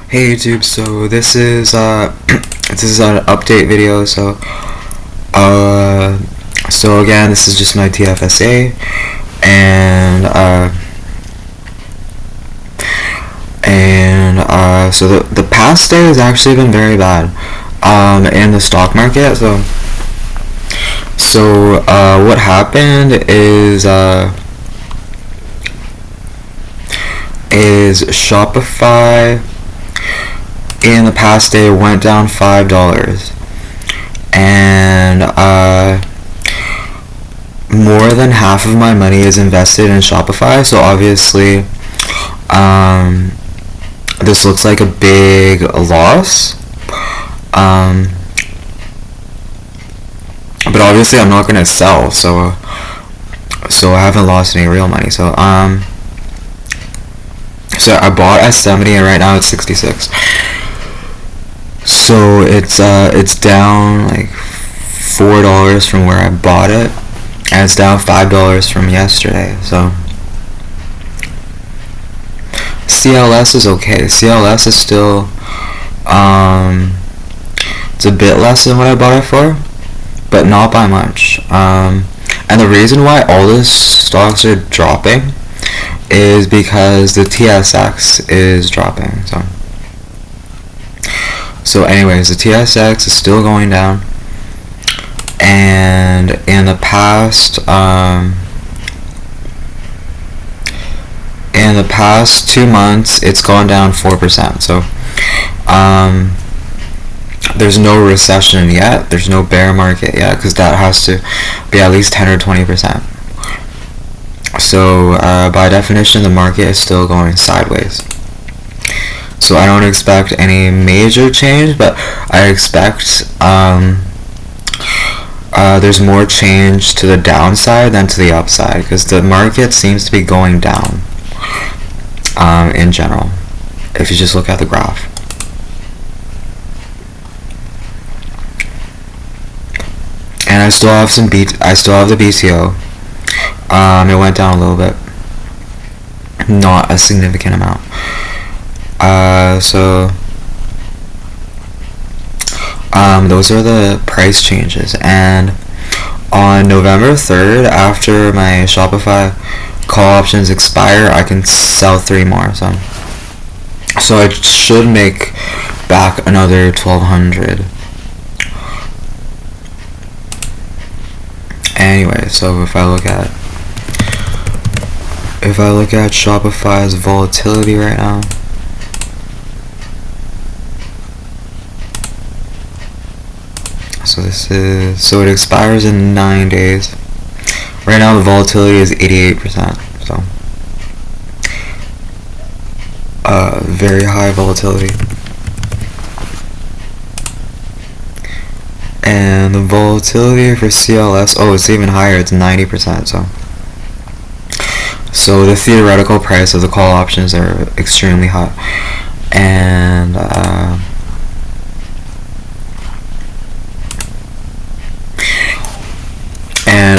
Hey YouTube, so this is this is an update video. So again, this is just my TFSA, and so the past day has actually been very bad in the stock market. So what happened is Shopify in the past day went down $5, and more than half of my money is invested in Shopify. So obviously this looks like a big loss, but obviously I'm not gonna sell, so I haven't lost any real money. So I bought at 70 and right now it's 66. So it's down like $4 from where I bought it, and it's down $5 from yesterday. So CLS is okay. CLS is still it's a bit less than what I bought it for, but not by much. And the reason why all the stocks are dropping is because the TSX is dropping. So anyways, the TSX is still going down, and in the past 2 months it's gone down 4%. So there's no recession yet, there's no bear market yet, because that has to be at least 10 or 20%. So by definition the market is still going sideways. So I don't expect any major change, but I expect there's more change to the downside than to the upside, because the market seems to be going down in general, if you just look at the graph. And I still have the BTO. It went down a little bit, not a significant amount. Those are the price changes, and on November 3rd, after my Shopify call options expire, I can sell 3 more. So I should make back another 1,200. Anyway, so if I look at Shopify's volatility right now, so it expires in 9 days. Right now the volatility is 88%. So very high volatility. And the volatility for CLS, it's even higher, it's 90%. So the theoretical price of the call options are extremely high, and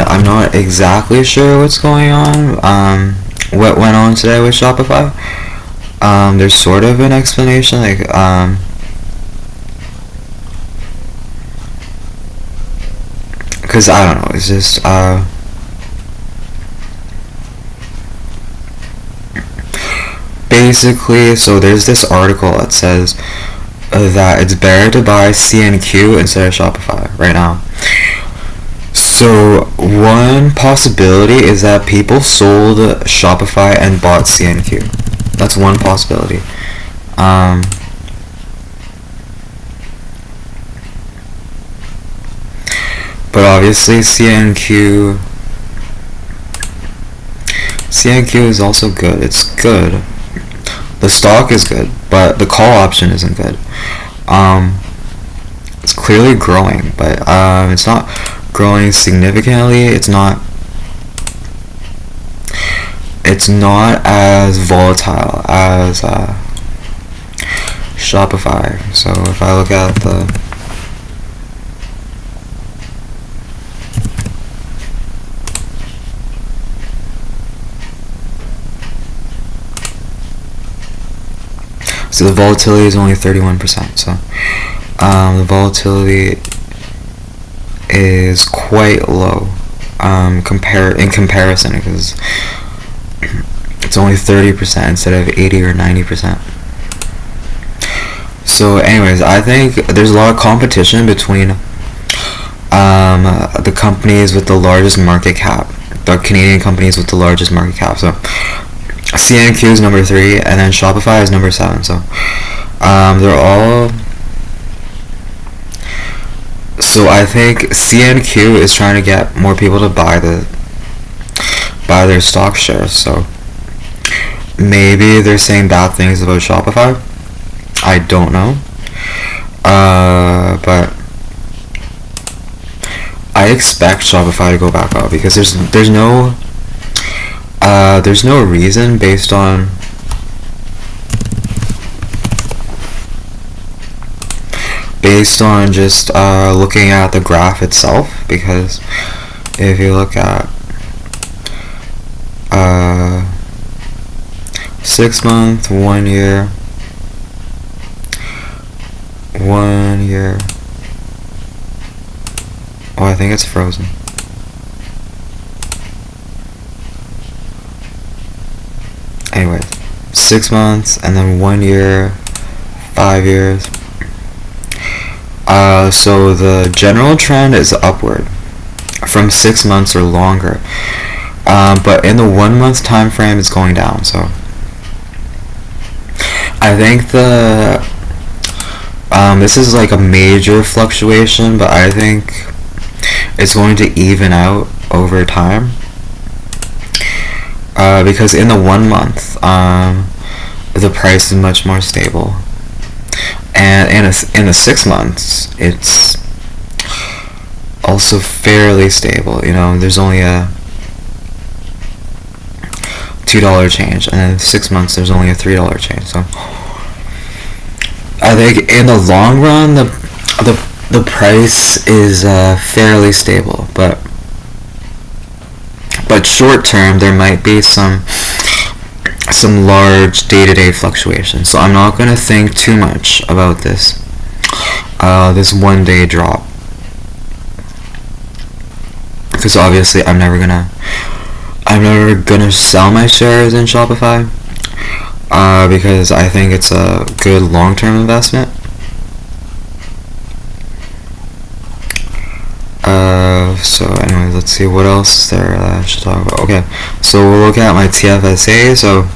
I'm not exactly sure what's going on. What went on today with Shopify? There's sort of an explanation, like because I don't know, it's just basically, so there's this article that says that it's better to buy CNQ instead of Shopify right now. So one possibility is that people sold Shopify and bought CNQ. That's one possibility. But obviously CNQ is also good. It's good. The stock is good, but the call option isn't good. It's clearly growing, but it's not growing significantly. It's not as volatile as Shopify. So if I look at So the volatility is only 31%. So the volatility is quite low in comparison, because it's only 30% instead of 80 or 90%. So anyways, I think there's a lot of competition between the companies with the largest market cap, the Canadian companies with the largest market cap. So CNQ is number 3, and then Shopify is number 7. So they're all. So I think CNQ is trying to get more people to buy their stock shares. So maybe they're saying bad things about Shopify. I don't know. But I expect Shopify to go back up, because there's no reason based on just looking at the graph itself. Because if you look at 6 month, 1 year, 1 year. Oh, I think it's frozen. Anyways, 6 months, and then 1 year, 5 years. So the general trend is upward from 6 months or longer. But in the 1 month time frame, it's going down. So I think this is like a major fluctuation, but I think it's going to even out over time. Because in the 1 month, the price is much more stable, and in the 6 months, it's also fairly stable. You know, there's only a $2 change, and in 6 months, there's only a $3 change. So I think in the long run, the price is fairly stable, but short term there might be some large day-to-day fluctuations. So I'm not going to think too much about this 1 day drop, because obviously I'm never gonna sell my shares in Shopify, because I think it's a good long-term investment. So anyways, let's see what else is there that I should talk about. Okay, so we'll look at my TFSA. So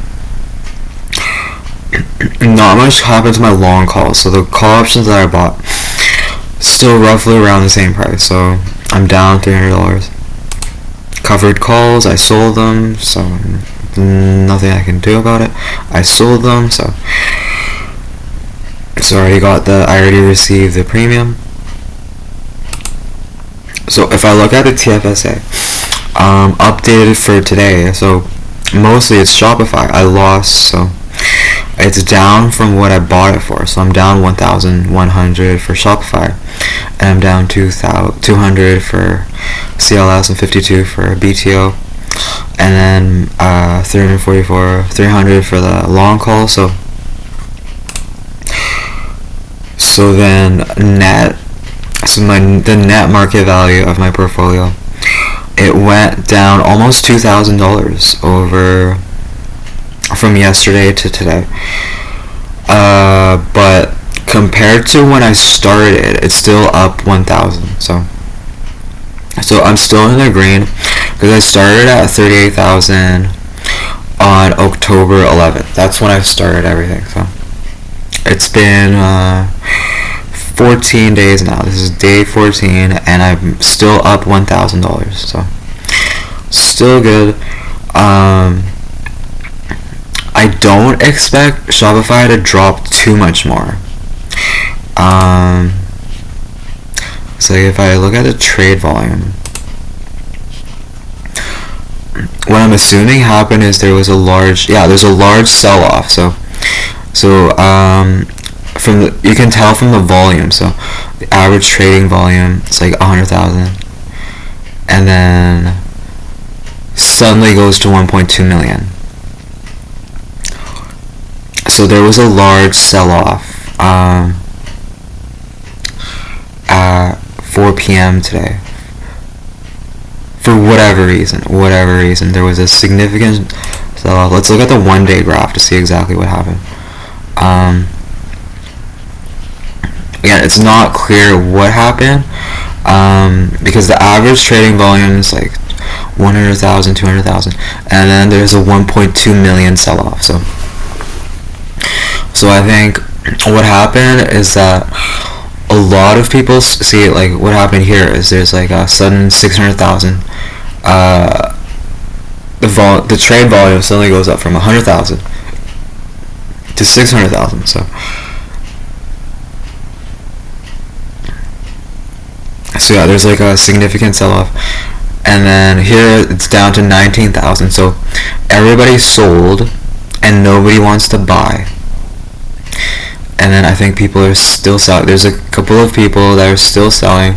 not much happened to my long calls. So the call options that I bought, still roughly around the same price. So I'm down $300. Covered calls, I sold them, so nothing I can do about it. I sold them, so I already received the premium. So if I look at the TFSA, updated for today, so mostly it's Shopify. I lost, so it's down from what I bought it for. So I'm down 1,100 for Shopify, and I'm down 200 for CLS and 52 for BTO, and then 300 for the long call. So then the net market value of my portfolio, it went down almost $2,000 over from yesterday to today. But compared to when I started, it's still up 1,000. So I'm still in the green, because I started at 38,000 on October 11th. That's when I started everything. So it's been 14 days now. This is day 14, and I'm still up $1,000. So still good. I don't expect Shopify to drop too much more. So if I look at the trade volume, what I'm assuming happened is there's a large sell-off. So you can tell from the volume. So the average trading volume, it's like 100,000, and then suddenly goes to 1.2 million. So there was a large sell-off at 4 p.m. today. For whatever reason, there was a significant sell-off. Let's look at the one-day graph to see exactly what happened. Again, it's not clear what happened because the average trading volume is like 100,000, 200,000, and then there's a 1.2 million sell-off. So I think what happened is that a lot of people see it. Like what happened here is there's like a sudden 600,000. The trade volume suddenly goes up from 100,000 to 600,000. So yeah, there's like a significant sell-off, and then here it's down to 19,000. So everybody sold, and nobody wants to buy. And then I think people are still selling. There's a couple of people that are still selling,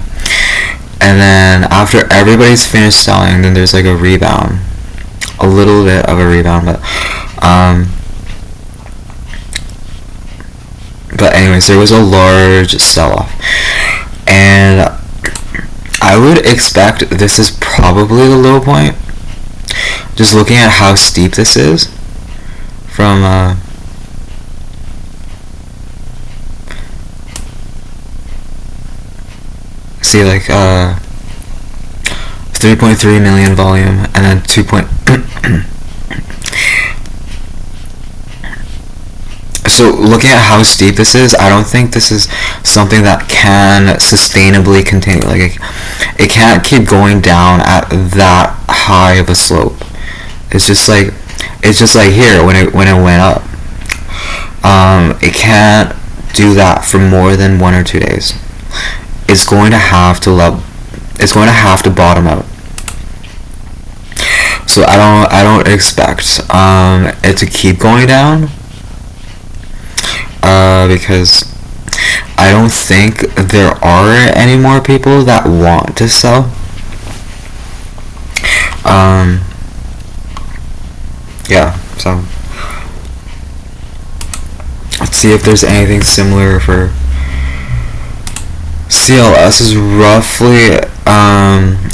and then after everybody's finished selling, then there's like a rebound, a little bit of a rebound, but anyways, there was a large sell-off, and I would expect this is probably the low point. Just looking at how steep this is from see like 3.3 million volume and then 2. So looking at how steep this is, I don't think this is something that can sustainably continue. Like it can't keep going down at that high of a slope. It's just like here when it went up. It can't do that for more than 1 or 2 days. It's going to have to bottom out. So I don't expect it to keep going down. Because I don't think there are any more people that want to sell. Yeah, so let's see if there's anything similar for CLS. Is roughly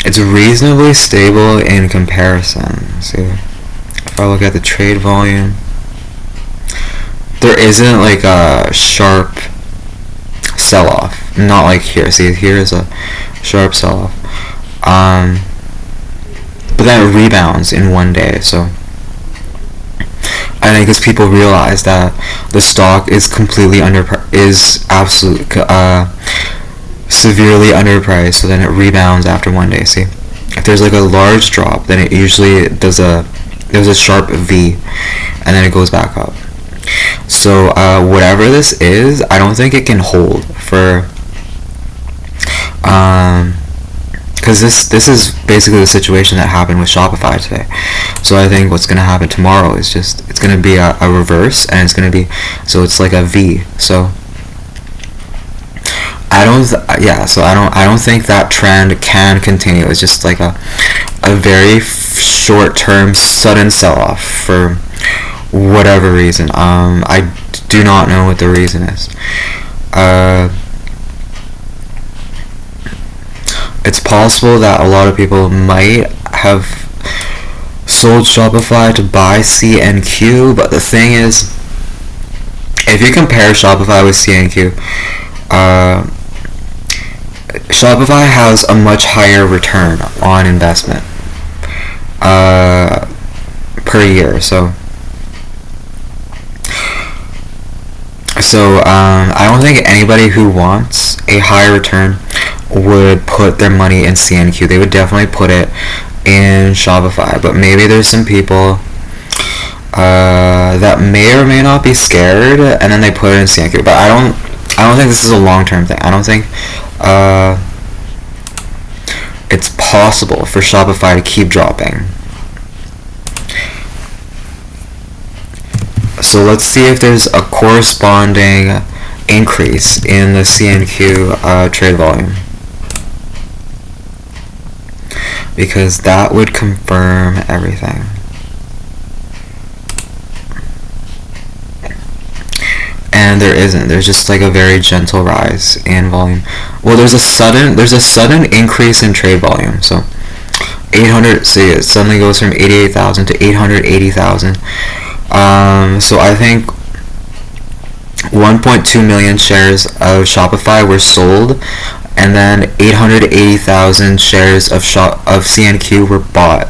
it's reasonably stable in comparison. See, if I look at the trade volume, there isn't like a sharp sell-off. Not like here. See, here is a sharp sell-off. But then it rebounds in 1 day. So I think as people realize that the stock is severely underpriced, so then it rebounds after 1 day. See, if there's like a large drop, then it usually there's a sharp V, and then it goes back up. So whatever this is, I don't think it can hold for because this is basically the situation that happened with Shopify today. So I think what's going to happen tomorrow is just it's going to be a reverse, and it's going to be it's like a V. So I don't think that trend can continue. It's just like a very short-term sudden sell-off for whatever reason. I do not know what the reason is. It's possible that a lot of people might have sold Shopify to buy CNQ, but the thing is, if you compare Shopify with CNQ, Shopify has a much higher return on investment per year. So I don't think anybody who wants a high return would put their money in CNQ. They would definitely put it in Shopify. But maybe there's some people that may or may not be scared, and then they put it in CNQ. But I don't think this is a long-term thing. I don't think it's possible for Shopify to keep dropping. So let's see if there's a corresponding increase in the CNQ trade volume, because that would confirm everything. and there isn't. There's just like a very gentle rise in volume. Well, there's a sudden increase in trade volume. So 800. See, it suddenly goes from 88,000 to 880,000. So I think 1.2 million shares of Shopify were sold, and then 880,000 shares of CNQ were bought.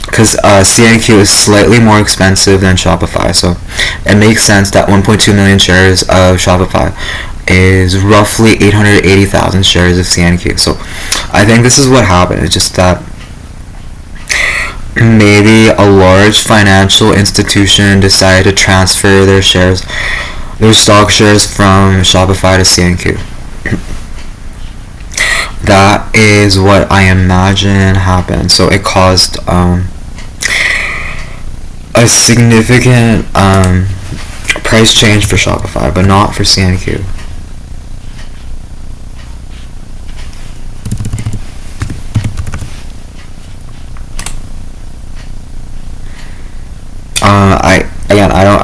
Because CNQ is slightly more expensive than Shopify, so it makes sense that 1.2 million shares of Shopify is roughly 880,000 shares of CNQ. So I think this is what happened. It's just that maybe a large financial institution decided to transfer their stock shares from Shopify to CNQ. That is what I imagine happened. So it caused a significant price change for Shopify, but not for CNQ.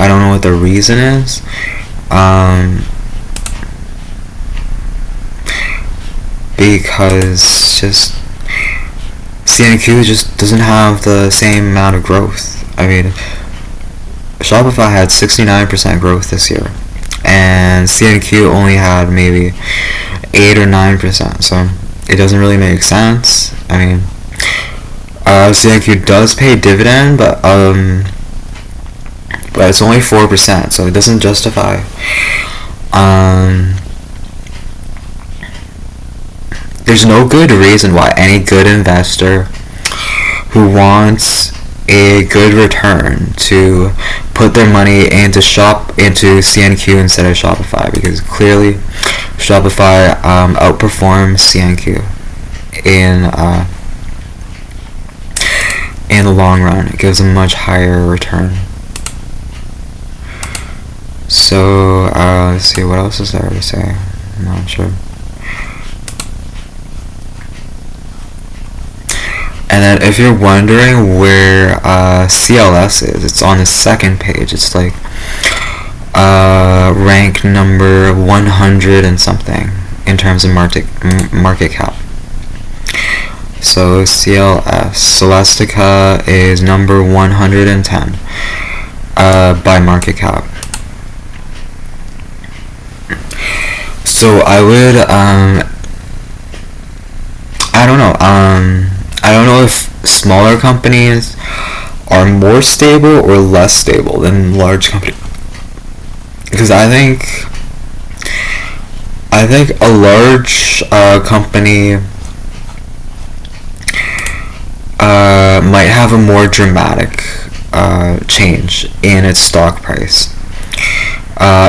I don't know what the reason is. Because just CNQ just doesn't have the same amount of growth. I mean, Shopify had 69% growth this year, and CNQ only had maybe 8 or 9%. So it doesn't really make sense. I mean, CNQ does pay dividend, but it's only 4%, so it doesn't justify. There's no good reason why any good investor who wants a good return to put their money into CNQ instead of Shopify, because clearly Shopify outperforms CNQ in the long run. It gives a much higher return. So let's see, what else is there to say? I'm not sure. And then if you're wondering where CLS is, it's on the second page. It's like rank number 100 and something in terms of market cap. So CLS, Celestica, is number 110 by market cap. So I would I don't know. I don't know if smaller companies are more stable or less stable than large companies, because I think a large company might have a more dramatic change in its stock price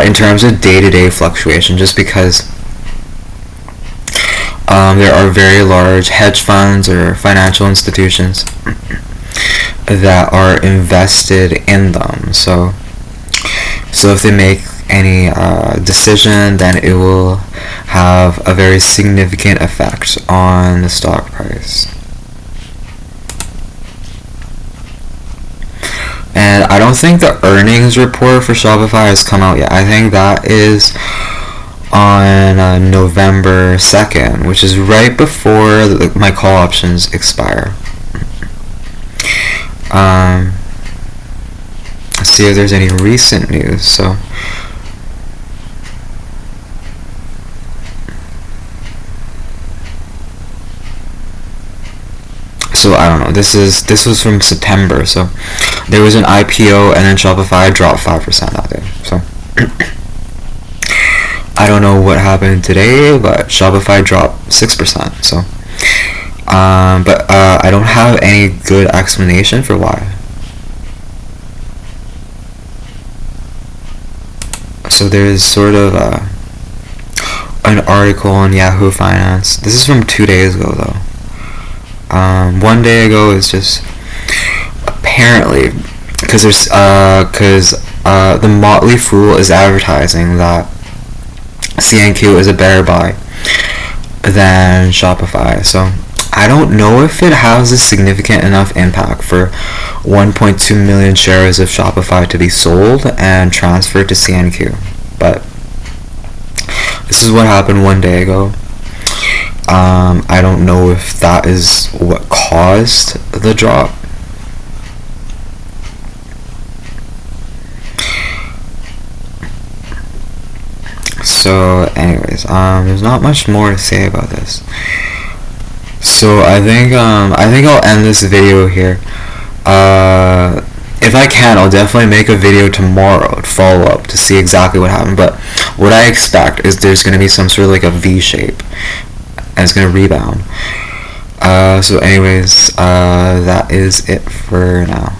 in terms of day-to-day fluctuation, just because there are very large hedge funds or financial institutions that are invested in them. So if they make any decision, then it will have a very significant effect on the stock price. And I don't think the earnings report for Shopify has come out yet. I think that is on November 2nd, which is right before my call options expire. Let's see if there's any recent news. So I don't know. This was from September. So there was an IPO, and then Shopify dropped 5% that day. So I don't know what happened today, but Shopify dropped 6%. So, but I don't have any good explanation for why. So there's sort of an article on Yahoo Finance. This is from 2 days ago, though. 1 day ago is just apparently because the Motley Fool is advertising that CNQ is a better buy than Shopify. So I don't know if it has a significant enough impact for 1.2 million shares of Shopify to be sold and transferred to CNQ, but this is what happened one day ago. I don't know if that is what caused the drop. So anyways, there's not much more to say about this. So I think I'll end this video here. If I can, I'll definitely make a video tomorrow to follow up to see exactly what happened. But what I expect is there's gonna be some sort of like a V shape, and it's gonna rebound. So anyways, that is it for now.